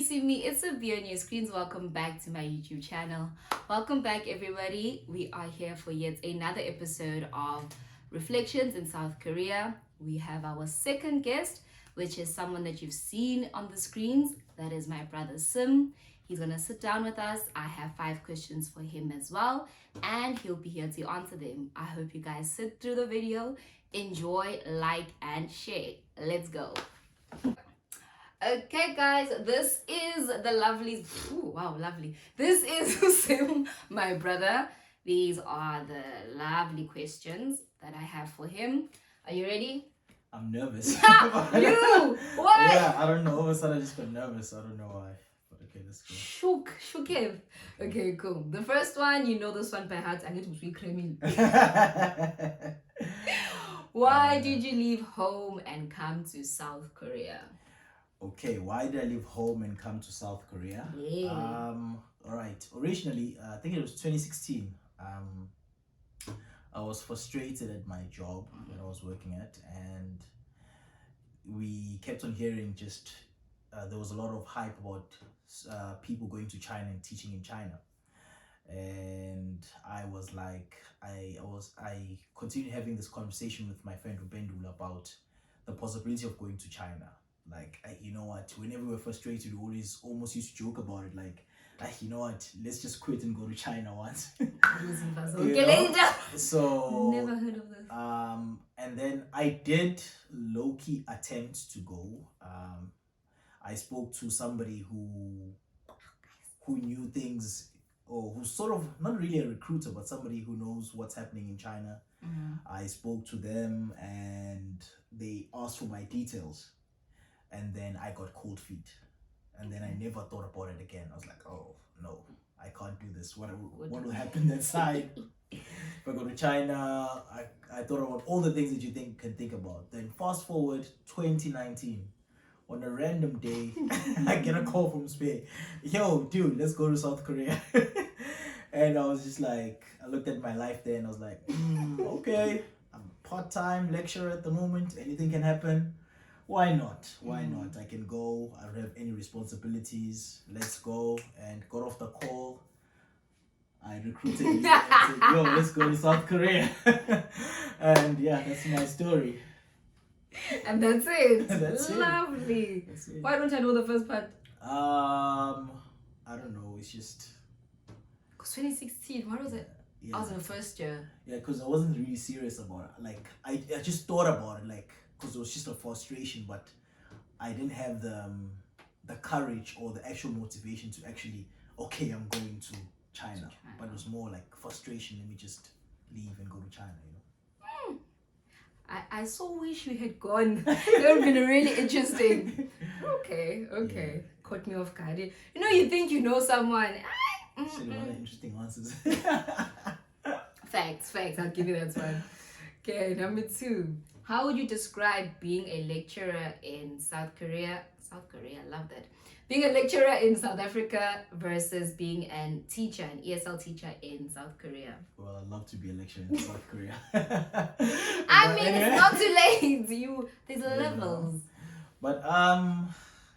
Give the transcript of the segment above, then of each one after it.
see me, it's Sophia on your screens. Welcome back to my YouTube channel. Welcome back, everybody. We are here for yet another episode of Reflections in South Korea. We have our second guest, which is someone that you've seen on the screens. That is my brother Sim. He's gonna sit down with us. I have 5 questions for him as well, and he'll be here to answer them. I hope you guys sit through the video, enjoy, like, and share. Let's go. Okay, guys, this is the lovely. Ooh, wow, lovely. This is Sim, my brother. These are the lovely questions that I have for him. Are you ready? I'm nervous. You! What? Yeah, I don't know. All of a sudden I just got nervous. I don't know why. But okay, let's go. Shook him. Okay, cool. The first one, you know this one by heart. I need to be creamy. Why did you leave home and come to South Korea? Okay, why did I leave home and come to South Korea? Yeah. All right. Originally, I think it was 2016. I was frustrated at my job that I was working at, and we kept on hearing just there was a lot of hype about people going to China and teaching in China, and I was like, I continued having this conversation with my friend Rubendula about the possibility of going to China. Like, you know what, whenever we were frustrated, we always almost used to joke about it, like, you know what, let's just quit and go to China once. So never heard of this. And then I did low-key attempt to go. I spoke to somebody who knew things, or who's sort of not really a recruiter, but somebody who knows what's happening in China. I spoke to them and they asked for my details, and then I got cold feet, and then I never thought about it again. I was like, oh no, I can't do this. What will happen that side? If I go to China, I thought about all the things that you can think about. Then fast forward 2019, on a random day, I get a call from Spain. Yo, dude, let's go to South Korea. And I was just like, I looked at my life there and I was like, okay, I'm a part-time lecturer at the moment. Anything can happen. Why not? Why not? I can go. I don't have any responsibilities. Let's go. And got off the call. I recruited you and said, yo, let's go to South Korea. And yeah, that's my story. And that's it. That's it. Lovely. That's it. Why don't I know the first part? I don't know. It's just. Because 2016, what was it? Yeah. I was in the first year. Yeah, because I wasn't really serious about it. Like, I just thought about it, like, because it was just a frustration, but I didn't have the courage or the actual motivation to actually, okay, I'm going to China. But it was more like frustration. Let me just leave and go to China, you know. I so wish we had gone. That would have been really interesting. Okay. Yeah. Caught me off guard. You know, you think you know someone. Actually, one of the interesting answers. Facts. I'll give you that one. Okay, number 2. How would you describe being a lecturer in South Korea? South Korea, I love that. Being a lecturer in South Africa versus being a teacher, an ESL teacher in South Korea. Well, I'd love to be a lecturer in South Korea. I mean, anyway. it's not too late. There's levels. But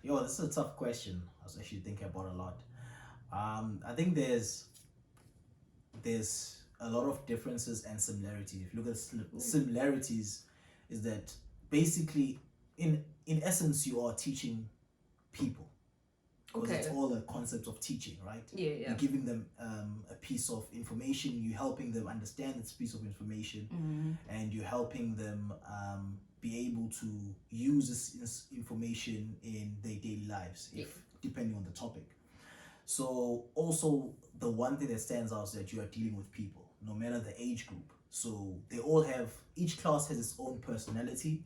this is a tough question. I was actually thinking about a lot. I think there's a lot of differences and similarities. If you look at similarities, is that basically in essence you are teaching people, because it's all a concept of teaching, right? Yeah. You're giving them a piece of information, you're helping them understand this piece of information, and you're helping them be able to use this information in their daily lives, depending on the topic. So also the one thing that stands out is that you are dealing with people, no matter the age group. So each class has its own personality,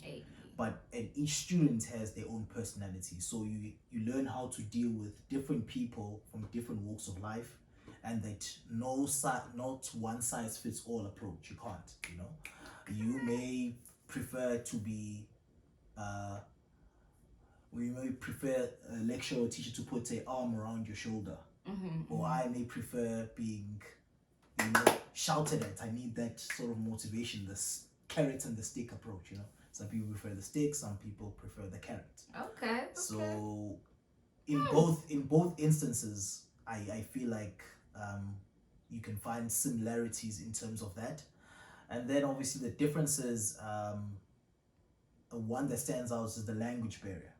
and each student has their own personality. So you learn how to deal with different people from different walks of life, and that not one size fits all approach. You can't, you know. You may prefer to be we may prefer a lecturer or teacher to put an arm around your shoulder, or I may prefer being, shouted at. I need that sort of motivation, this carrot and the stick approach, Some people prefer the stick, some people prefer the carrot. Okay. So in both instances, I feel like you can find similarities in terms of that. And then obviously the differences, one that stands out is the language barrier.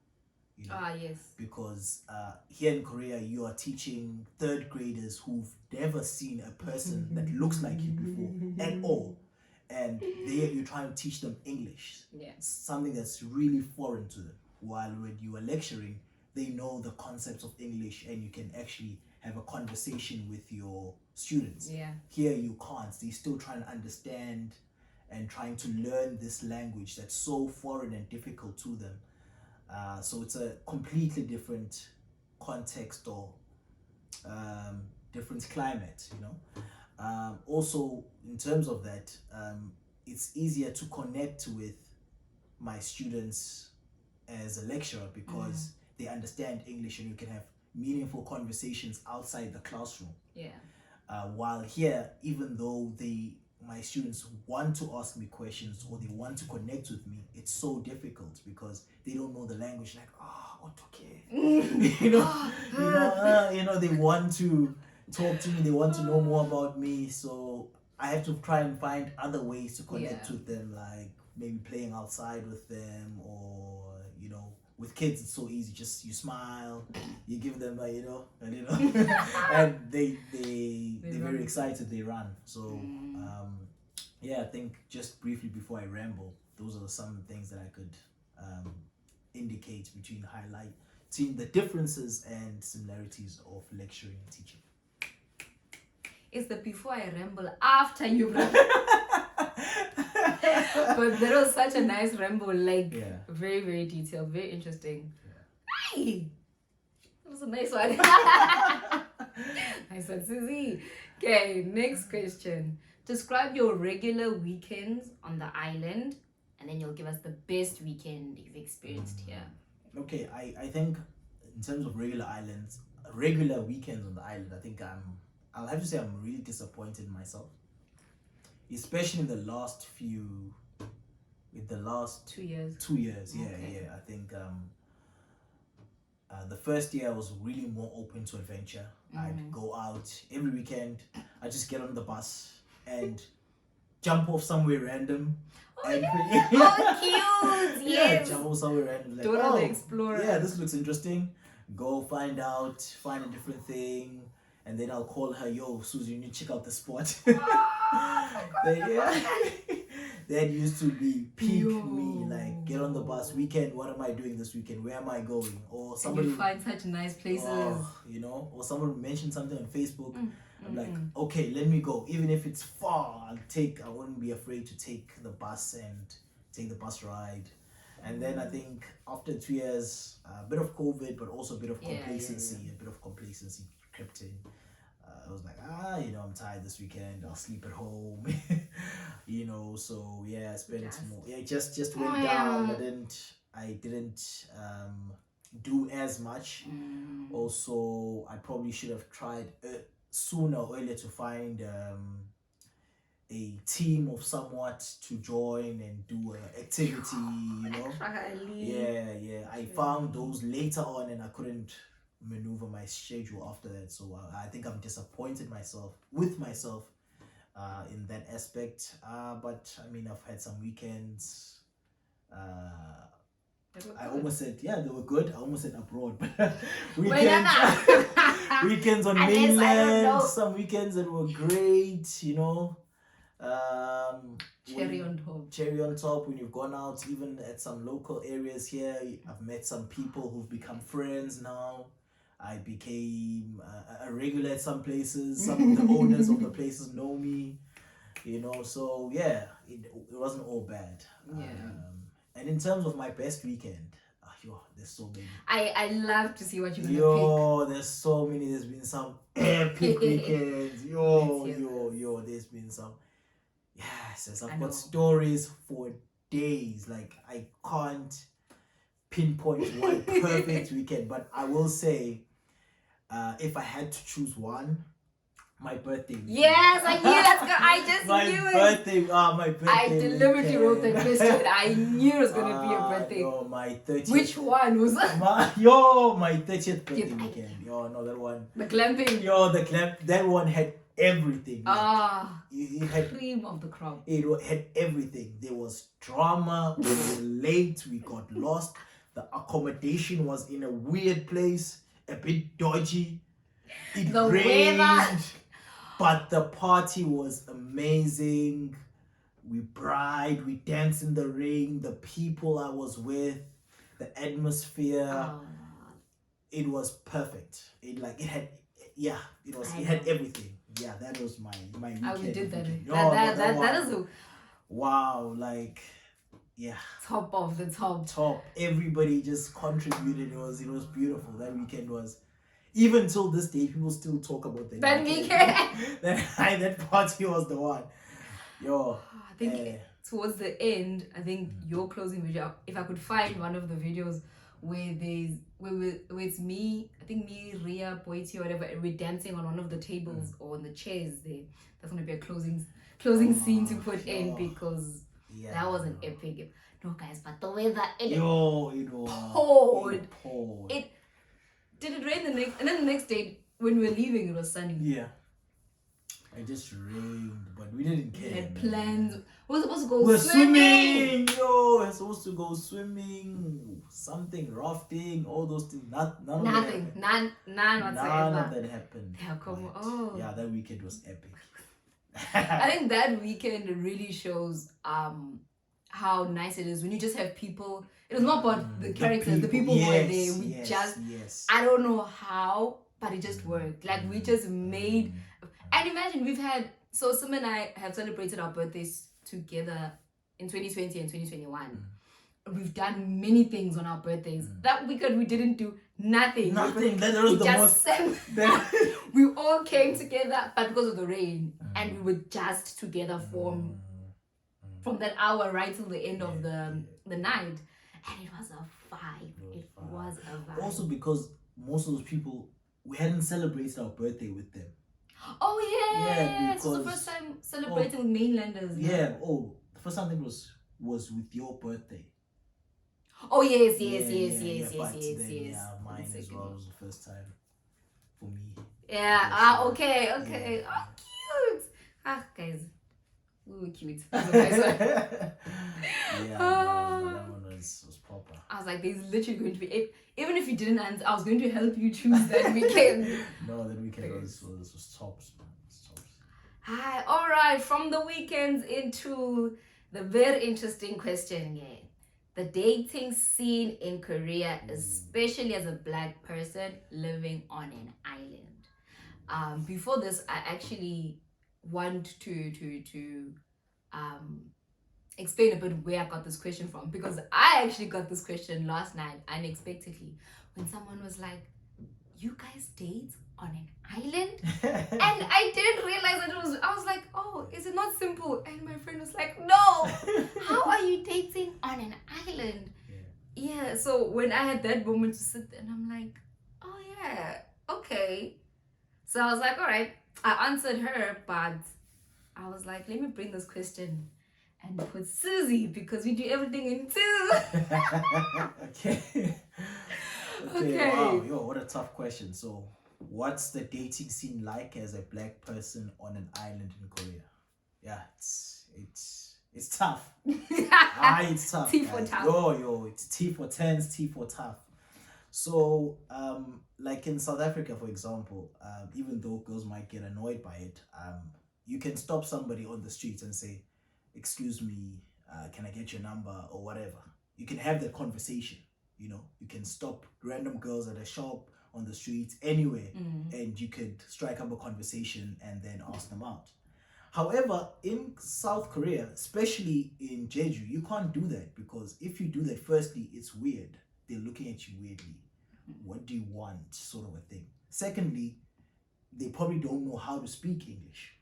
Yes. Because here in Korea, you are teaching third graders who've never seen a person that looks like you before at all, and you're trying to teach them English. Yeah. Something that's really foreign to them. While when you are lecturing, they know the concepts of English, and you can actually have a conversation with your students. Yeah. Here you can't. They're still trying to understand and trying to learn this language that's so foreign and difficult to them. So it's a completely different context or different climate, also, in terms of that, it's easier to connect with my students as a lecturer because they understand English and you can have meaningful conversations outside the classroom. Yeah. While here, even though my students want to ask me questions or they want to connect with me, it's so difficult because they don't know the language. Like, okay, they want to talk to me. They want to know more about me. So I have to try and find other ways to connect with them, like maybe playing outside with them, or with kids it's so easy. Just you smile, you give them and they're very excited. They run. So I think just briefly before I ramble, those are some things that I could indicate highlighting the differences and similarities of lecturing and teaching. It's the before I ramble after you ramble. But that was such a nice ramble, very, very detailed, very interesting. Yeah. Hey! That was a nice one. Nice one, Susie. Okay, next question. Describe your regular weekends on the island, and then you'll give us the best weekend you've experienced here. Okay, I think in terms of regular weekends on the island, I think I'll have to say I'm really disappointed in myself. Especially in the last 2 years. 2 years, yeah, okay. Yeah. I think the first year I was really more open to adventure. I'd go out every weekend. I just get on the bus and jump off somewhere random. Cute! Yes. Yeah, jump off somewhere random. Like, Dora the Explorer. Yeah, this looks interesting. Go find a different thing. And then I'll call her, yo, Susie, you need to check out the spot. That used to be peak me, like get on the bus, weekend, what am I doing this weekend? Where am I going? Or somebody and you find such nice places. Or someone mentioned something on Facebook. I'm like, okay, let me go. Even if it's far, I wouldn't be afraid to take the bus and take the bus ride. And then I think after 2 years, a bit of COVID, but also a bit of complacency, crept in. I was like, I'm tired this weekend. I'll sleep at home. So I spent more. Yeah, just went down. I didn't do as much. Also, I probably should have tried sooner or earlier to find a team of somewhat to join and do an activity. I found those later on, and I couldn't maneuver my schedule after that. So I think I'm disappointed with myself in that aspect. But I mean, I've had some weekends. I almost said they were good. I almost said abroad, but weekends on mainland. Some weekends that were great. Cherry on top when you've gone out, even at some local areas here. I've met some people who've become friends now. I became a regular at some places. Some of the owners of the places know me, so it wasn't all bad. And in terms of my best weekend, there's so many. I love to see what you're gonna pick. There's so many. There's been some epic weekends. There's been some. Yes, I've got stories for days. Like, I can't pinpoint one perfect weekend, but I will say, if I had to choose one, My birthday weekend. Yes, I knew that's good. I just my knew it. birthday. My birthday. I deliberately wrote the weekend. question. I knew it was gonna be your birthday. Yo, my 30th. Which one was that? my 30th birthday weekend. Yo, no, that one. The glamping. Yo, the clamp. That one had everything. It had cream of the crop. It had everything. There was drama. We were late. We got lost. The accommodation was in a weird place, a bit dodgy. It The rained, weather. but the party was amazing. We bride, we danced in the rain. The people I was with, the atmosphere, it was perfect. It had everything. Yeah, that was my weekend. I did that. That is a wow, yeah. Top of the top. Everybody just contributed. It was beautiful. That weekend was, even till this day, people still talk about that weekend. that party was the one. Yo, I think towards the end, I think your closing video, if I could find one of the videos where it's me, I think me, Ria, Boiti, or whatever, and we're dancing on one of the tables or on the chairs there. That's gonna be a closing scene to put in, because that was an epic. No guys, but the weather, it poured. Did it rain and then the next day when we were leaving, it was sunny. Yeah. It just rained, but we didn't care. We had plans. We were supposed to go swimming. Yo, we're supposed to go swimming, something, rafting, all those things. None whatsoever. None of that happened. Yeah, come on. Yeah, that weekend was epic. I think that weekend really shows how nice it is when you just have people. It was not about the characters, the people who were there. I don't know how, but it just worked. Like, we just made. And imagine Sim and I have celebrated our birthdays together in 2020 and 2021. We've done many things on our birthdays. That weekend we didn't do nothing. We all came together, but because of the rain, and we were just together from that hour right till the end of the night, and it was a vibe. It was a vibe. Also, because most of those people, we hadn't celebrated our birthday with them. Oh yeah, because, so the first time celebrating with mainlanders. Yeah. Oh, the first time was with your birthday. Oh yes. Mine as well was the first time for me. Yeah. Okay. Oh, cute. Guys, we were cute. That one was proper. I was like, there's literally going to be even if you didn't answer, I was going to help you choose that weekend. No, that weekend was tops. Hi. All right. From the weekends into the very interesting question. Yeah. The dating scene in Korea, especially as a Black person living on an island. Before this, I actually want to explain a bit where I got this question from, because I actually got this question last night unexpectedly when someone was like, "You guys date on an island?" And I didn't realize that I was like, "Oh, is it not simple?" And my friend was like, "No, how are you dating on an island?" Yeah, so when I had that moment to sit there, and I'm like, "Oh yeah, okay." So I was like, all right, I answered her, but I was like, let me bring this question and put Susie, because we do everything in two. Okay. Wow, yo, what a tough question. So, what's the dating scene like as a Black person on an island in Korea? Yeah, it's tough. It's tough. T for tough. Yo, it's T for tense, T for tough. So, like in South Africa, for example, even though girls might get annoyed by it, you can stop somebody on the streets and say, "Excuse me, can I get your number?" or whatever. You can have that conversation. You can stop random girls at a shop, on the streets, anywhere, and you could strike up a conversation and then ask them out. However, in South Korea, especially in Jeju, you can't do that, because if you do that, firstly, it's weird. They're looking at you weirdly. What do you want? Sort of a thing. Secondly, they probably don't know how to speak English.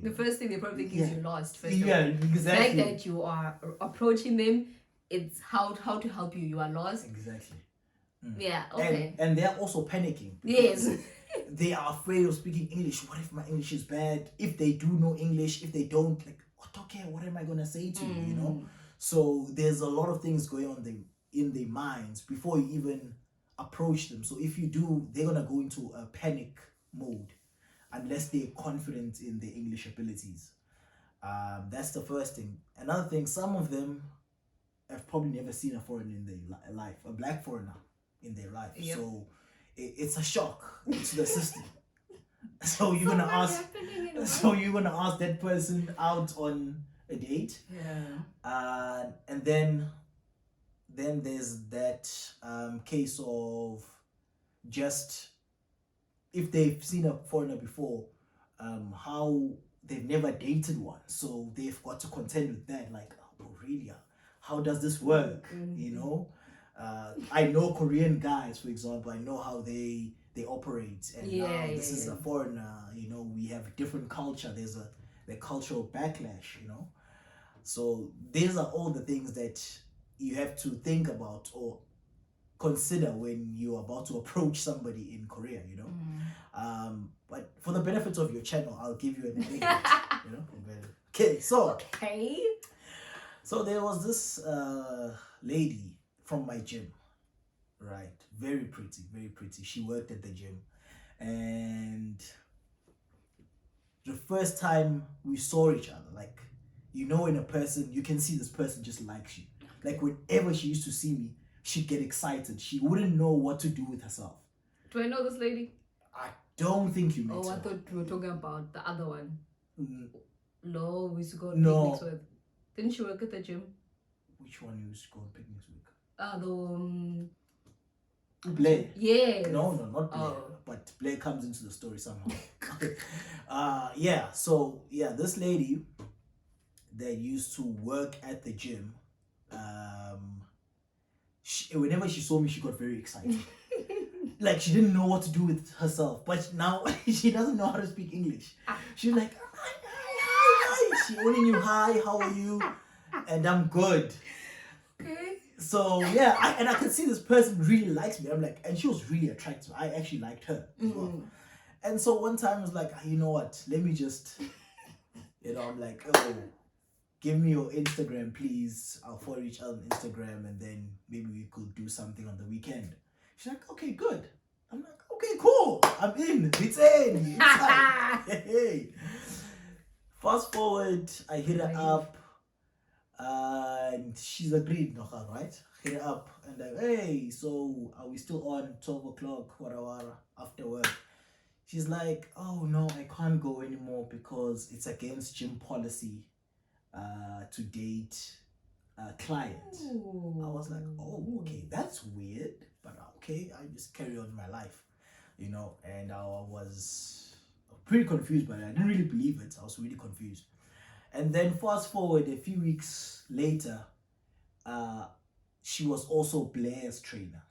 The first thing they probably think is you're lost. First exactly. The fact that you are approaching them, it's how to help you. You are lost. Exactly. Yeah, okay. And they're also panicking. Yes. they are afraid of speaking English. What if my English is bad? If they do know English, if they don't, like, okay, what am I gonna say to you? You know. So there's a lot of things going on in their minds before you even approach them. So if you do, they're gonna go into a panic mode unless they're confident in their English abilities. That's the first thing. Another thing, some of them have probably never seen a foreigner in their life, a black foreigner in their life. Yep. So it's a shock to the system. So you're gonna ask. So you're gonna ask that person out on a date. Yeah. And then there's that case of just if they've seen a foreigner before, how they've never dated one, so they've got to contend with that. Like, oh, really? How does this work? You know, I know Korean guys, for example. I know how they operate, and now this is a foreigner. You know, we have different culture. There's the cultural backlash. You know, so these are all the things that you have to think about or consider when you're about to approach somebody in Korea, you know. But for the benefit of your channel, I'll give you an anecdote, you know. Okay, so there was this lady from my gym, right? Very pretty, very pretty. She worked at the gym, and the first time we saw each other, like, you know, in a person, you can see this person just likes you. Like, whenever she used to see me, she'd get excited. She wouldn't know what to do with herself. Do I know this lady? I don't think you met her. Oh, I thought we were talking about the other one. No, we used to go on No. picnics with. Didn't she work at the gym? Which one you used to go on picnics with? Blair. Yeah. No, not Blair. But Blair comes into the story somehow. Yeah. So yeah, this lady that used to work at the gym, whenever she saw me, she got very excited. Like, she didn't know what to do with herself, but now she doesn't know how to speak English. She's like, hi. She only knew hi, how are you? And I'm good. Okay. So yeah, I could see this person really likes me. I'm like, and she was really attractive. I actually liked her as well. And so one time I was like, you know what? Let me just, you know, I'm like, oh, give me your Instagram, please. I'll follow each other on Instagram, and then maybe we could do something on the weekend. She's like, okay, good. I'm like, okay, cool. I'm in. It's in. Hey. Fast forward, I hit her up, and she's agreed, right? Hit her up, and like, hey, so are we still on 12 o'clock, whatever, after work? She's like, oh no, I can't go anymore because it's against gym policy to date a client. I was like, oh, okay, that's weird, but okay, I just carry on my life, you know. And I was pretty confused by it. I didn't really believe it. I was really confused. And then fast forward a few weeks later, she was also Blair's trainer.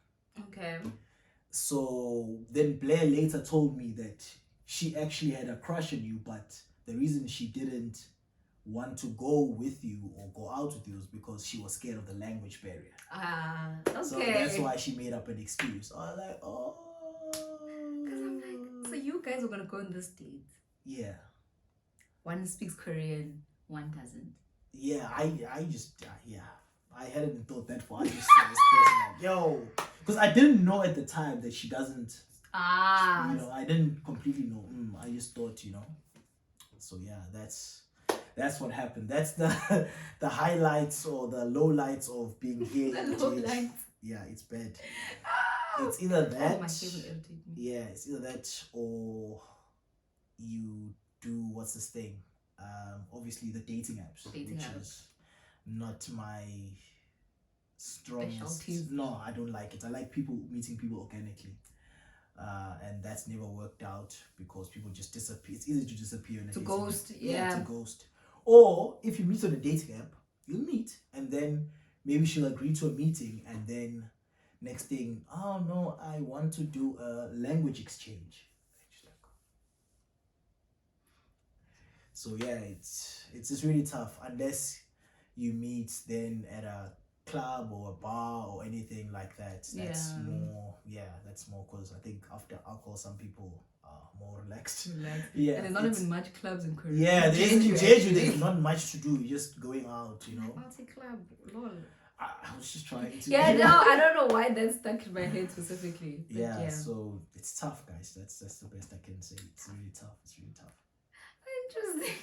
Okay. So then Blair later told me that she actually had a crush on you, but the reason she didn't want to go with you or go out with you is because she was scared of the language barrier. Okay. So that's why she made up an excuse. I was like, oh. Because I'm like, so you guys were going to go on this date? Yeah. One speaks Korean, one doesn't. Yeah, I just, yeah. I hadn't thought that far. I just saw this person like, yo. Because I didn't know at the time that she doesn't. You know, I didn't completely know. I just thought, you know. So yeah, that's what happened. That's the highlights or the lowlights of being gay. Yeah, it's bad. It's either that. Yeah, it's either that or you do what's this thing? Obviously the dating apps, which is not my strongest. No, I don't like it. I like meeting people organically. And that's never worked out because people just disappear. It's easy to disappear to ghost. Yeah, to ghost. Or if you meet on a dating app, you'll meet, and then maybe she'll agree to a meeting, and then next thing, oh no, I want to do a language exchange. So yeah, it's just really tough unless you meet then at a club or a bar or anything like that. That's Yeah. more, that's more because I think after alcohol, some people are more relaxed. Relax. Yeah, And there's not even much clubs in Korea. Yeah, In there's in Jeju, Jeju, actually. there's not much to do. You're just going out, you know. Party club, lol. I was just trying to. Yeah, no, I don't know why that stuck in my head specifically. But Yeah, so it's tough, guys. That's the best I can say. It's really tough. It's really tough. Interesting.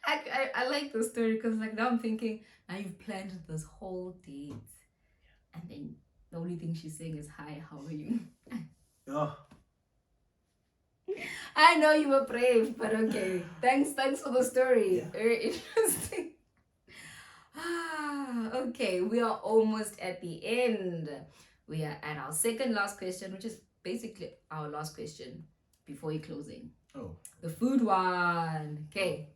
I like the story because like now I'm thinking, now you've planned this whole date, and then the only thing she's saying is hi, how are you? Oh, I know you were brave, but okay. Thanks for the story. Yeah. Very interesting. Okay, we are almost at the end. We are at our second last question, which is basically our last question before your closing. oh. The food one. Okay.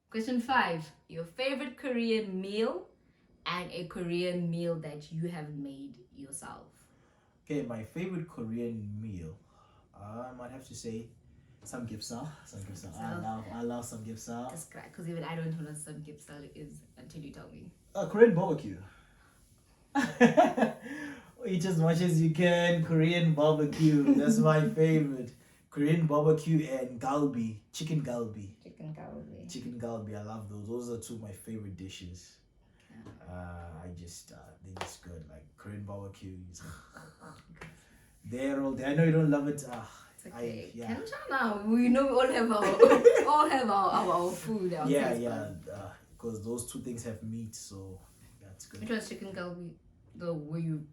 Question 5. Your favorite Korean meal and a Korean meal that you have made yourself. Okay, my favorite Korean meal. I might have to say samgyeopsal. Samgyeopsal. I love samgyeopsal. Describe, because even I don't know what samgyeopsal is until you tell me. Korean barbecue. Eat as much as you can. Korean barbecue. That's my favorite. Korean barbecue and galbi, chicken galbi. Chicken galbi. Chicken galbi, I love those. Those are two of my favorite dishes. They're just good. Like Korean barbecue. They're all there. I know you don't love it. It's okay. Yeah. Kenchana. We know we all have our food. Our Yeah, taste yeah. buds. Because those two things have meat, so that's good. Which one's chicken galbi? The where you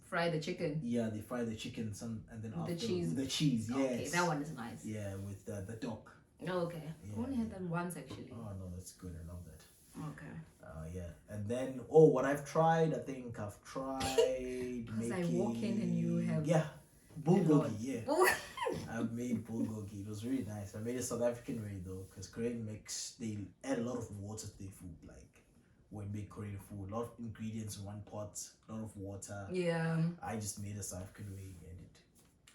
fry the chicken. Yeah, they fry the chicken and then With after the cheese. with the cheese. Yes. Okay, that one is nice. Yeah, with the dog. Oh, okay. Yeah, I've only had that once actually. Oh no, that's good. I love that. Okay. Yeah, and then what I've tried. I think I've tried Because making. I walk in and you have bulgogi. Yeah, Oh. I've made bulgogi. It was really nice. I made a South African way though, because Korean they add a lot of water to their food. Like when we make Korean food, a lot of ingredients in one pot, a lot of water. Yeah. I just made a South African way and it.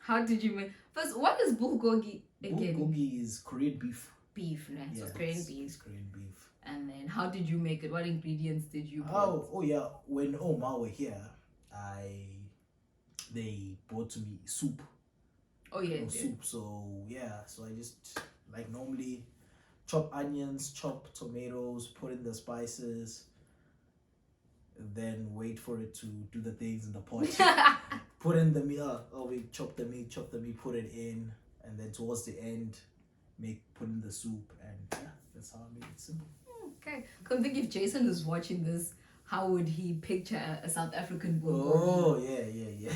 How did you make? First, what is bulgogi again? Bulgogi is Korean beef. Beef, right? So Yeah, it's Korean it's beef. Korean beef. And then how did you make it? What ingredients did you put? Oh yeah. When Oma were here, they brought to me soup. Oh yeah. Or soup. So yeah. So I just like normally chop onions, chop tomatoes, put in the spices, and then wait for it to do the things in the pot. Put in the meat. We chop the meat, put it in, and then towards the end, put in the soup, and yeah, that's how I make it simple. Okay. Come think if Jason is watching this, how would he picture a South African bulgogi? Oh yeah.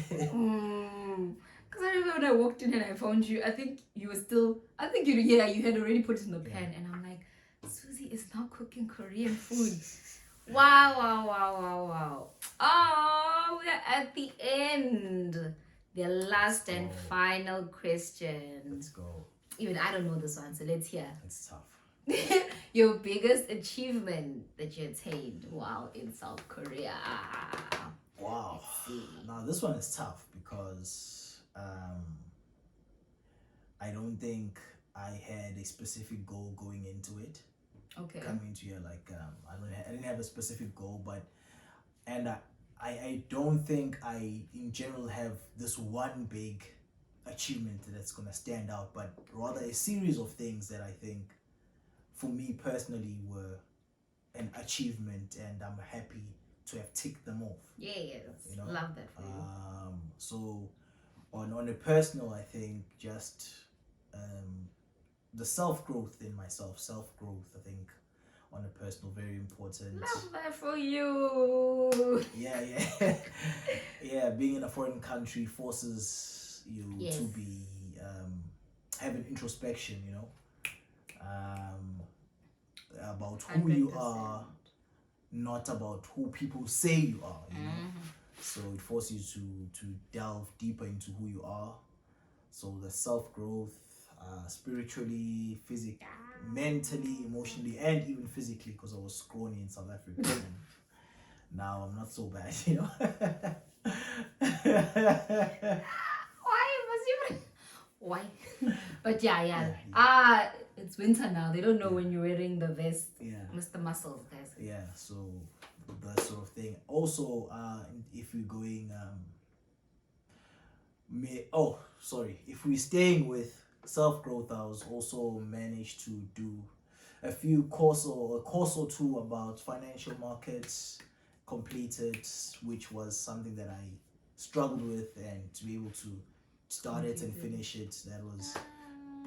Because I remember when I walked in and I found you, I think you were still, you had already put it in the pan, and I'm like, Susie is now cooking Korean food. Wow. Oh, we're at the end. The last and final question. Let's go. Even I don't know this one, so let's hear. It's tough. Your biggest achievement that you attained while in South Korea. Wow. Let's see. Now this one is tough because I don't think I had a specific goal going into it. Okay. Coming into here, like I didn't have a specific goal, but I don't think I in general have this one big achievement that's gonna stand out, but rather a series of things that I think for me personally were an achievement, and I'm happy to have ticked them off. Yes. You know? Love that for you. So on a personal, I think just the self-growth in myself, I think on a personal, very important. Love that for you. Yeah. Yeah, being in a foreign country forces you to be having introspection, you know, about who 100%. you are, not about who people say you are, you know. So it forces you to delve deeper into who you are. So the self-growth, spiritually, physically, mentally, emotionally, and even physically, because I was scrawny in South Africa. And now I'm not so bad, you know. Why? But yeah. It's winter now. They don't know when you're wearing the vest. Yeah. Mr. Muscles, guys. Yeah, so that sort of thing. Also, if we're going, if we're staying with self growth, I was also managed to do a course or two about financial markets completed, which was something that I struggled with, and to be able to start it and finish it, that was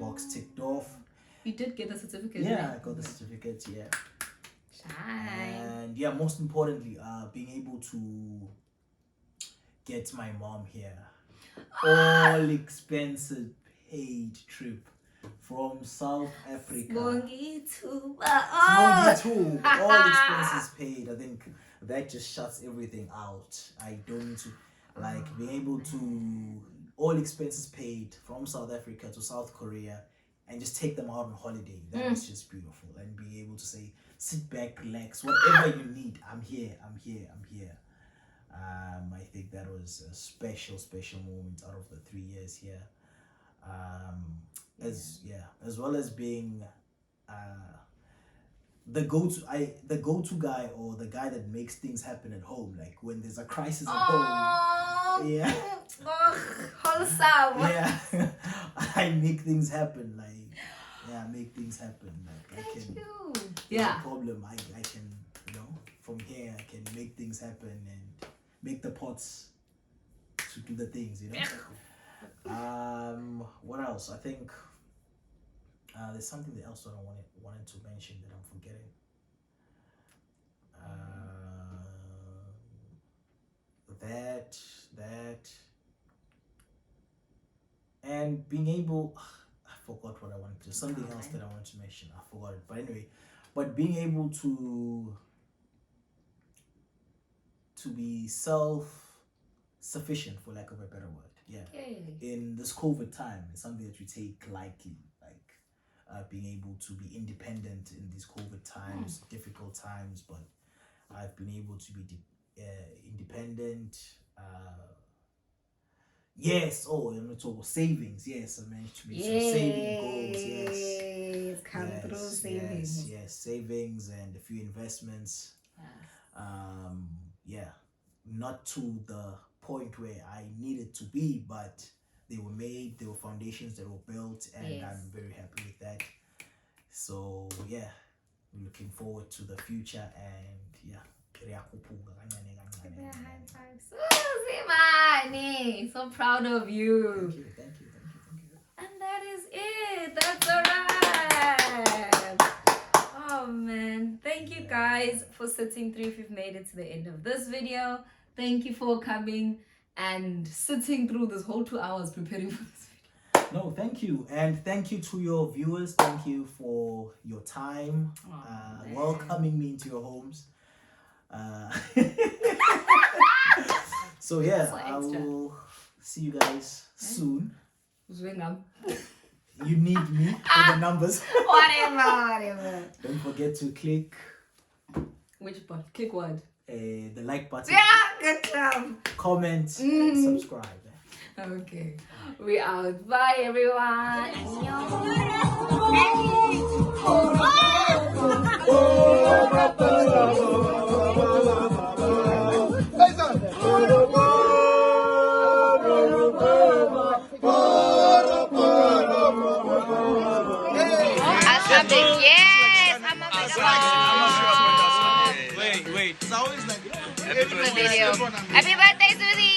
box ticked off. You did get the certificate. Yeah, I got the certificate. Yeah. And yeah, most importantly, being able to get my mom here, all expenses paid trip from South Africa. All expenses paid. I think that just shuts everything out. I don't need to being able to all expenses paid from South Africa to South Korea and just take them out on holiday. That was just beautiful. And being able to say, sit back, relax, whatever you need, I'm here. I think that was a special moment out of the 3 years here. As well as being the go-to guy, or the guy that makes things happen at home. Like when there's a crisis at home. Yeah. Wholesome. Yeah. I make things happen. Make things happen. Like I can. No problem. I can. From here I can make things happen and make the pots to do the things. What else? I think there's something else that I wanted to mention that I'm forgetting. That and being able, I forgot what I wanted to. Something else that I wanted to mention. I forgot it. But anyway, being able to be self-sufficient, for lack of a better word. Yeah. In this COVID time, it's something that we take lightly, being able to be independent in these COVID times, difficult times, but I've been able to be independent. Yes. I'm not talking savings. Yes, I managed to be some saving goals. Yes. Come through savings. Yes, savings and a few investments. Not to the point where I needed to be, but they were made, there were foundations that were built, and I'm very happy with that. So yeah, looking forward to the future, and so proud of you. Thank you. And that is it. That's a wrap. Oh man, thank you guys for sitting through. If you've made it to the end of this video, thank you for coming and sitting through this whole 2 hours preparing for this video. No, thank you. And thank you to your viewers. Thank you for your time, welcoming me into your homes. So yeah, I will see you guys soon. You need me for the numbers. Whatever. Don't forget to click. Which button? Click what? The like button. Yeah, good job. Comment and subscribe. Okay. We out. Bye everyone. Wait. It's always like Happy birthday, Susie!